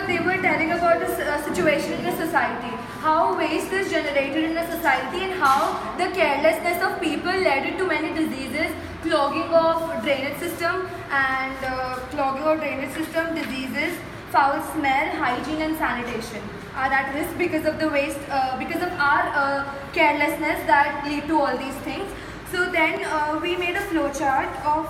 they were telling about the situation in a society, how waste is generated in a society and how the carelessness of people led it to many diseases, clogging of drainage system diseases, foul smell, hygiene and sanitation are at risk because of the waste, because of our carelessness that lead to all these things. So then we made a flowchart of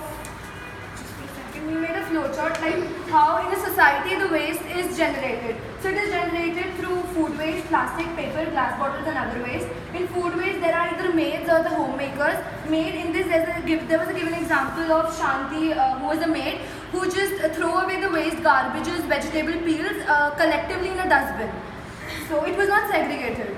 like how in a society the waste is generated. So it is generated through food waste, plastic, paper, glass bottles and other waste. In food waste there are either maids or the homemakers. Maid, in this there was a given example of Shanti, who was a maid who just throw away the waste, garbages, vegetable peels collectively in a dustbin. So it was not segregated.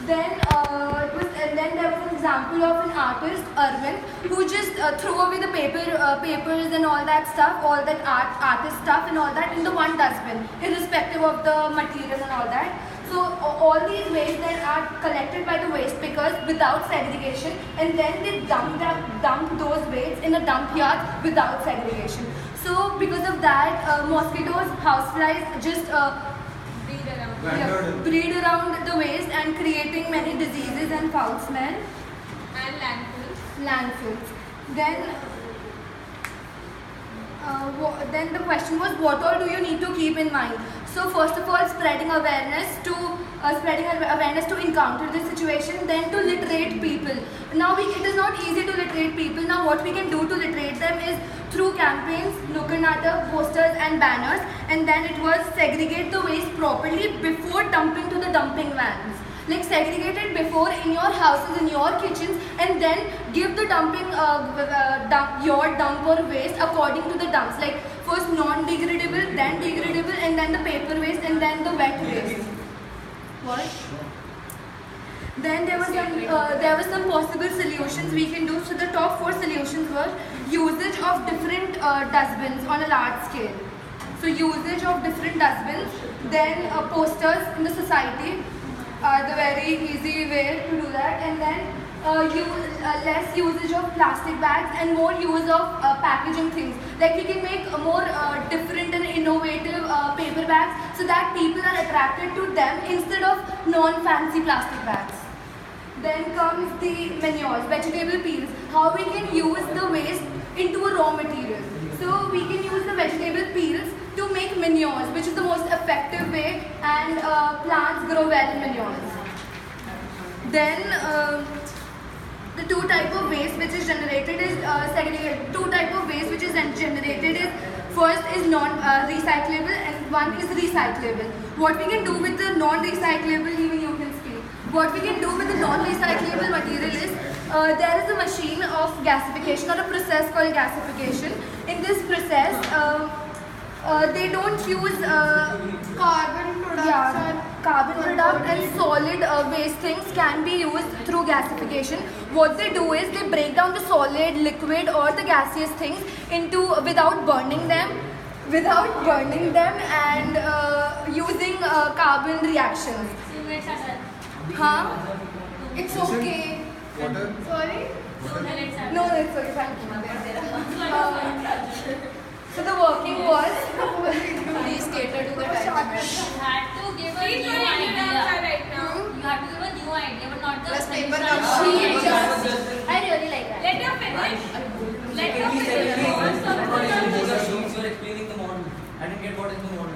Then there was an example of an artist, Arvind, who just threw away the papers and all that stuff, all that artist stuff and all that in the one dustbin, irrespective of the material and all that. So all these waste then are collected by the waste pickers without segregation, and then they dump those waste in a dump yard without segregation. So because of that, mosquitoes, houseflies just breed around the waste and creating many diseases and foul smell. And Landfills. Then the question was, what all do you need to keep in mind? So first of all, spreading awareness to encounter this situation, then to literate people. Now it is not easy to literate people. Now what we can do to literate them is through campaigns, nukkad natak, posters and banners, and then it was segregate the waste properly before dumping to the dumping vans. Like segregate it before in your houses, in your kitchens, and then give the dumping your dump or waste according to the dumps. Like first non-degradable, then degradable, and then the paper waste, and then the wet waste. What? Then there were some possible solutions we can do. So the top 4 solutions were usage of different dustbins on a large scale. So usage of different dustbins, then posters in the society are the very easy way to do that, and then less usage of plastic bags and more use of packaging things. Like we can make more different and innovative paper bags so that people are attracted to them instead of non-fancy plastic bags. Then comes the manures, vegetable peels. How we can use the waste into a raw material. So we can use the vegetable peels to make manures, which is the most effective way, and plants grow well in manures. Then the 2 type of waste which is generated is segregated. 2 type of waste which is generated is, first is non-recyclable and one is recyclable. What we can do with the non-recyclable, even you can speak. What we can do with the non-recyclable material is, there is a machine of gasification or a process called gasification. In this process, they don't use carbon product and solid waste things can be used through gasification. What they do is they break down the solid, liquid or the gaseous things into without burning them and using carbon reactions. Huh? It's okay. Water? Sorry? Water? No, it's okay. Thank you. So the working was, Please cater to the time. You had to give a new idea. Right now. You had to give a new idea, but not the Plus paper traditional cup. sheet. I really like that. Let her finish. Let her Technically, finish. you are explaining the model. I didn't get what is the model.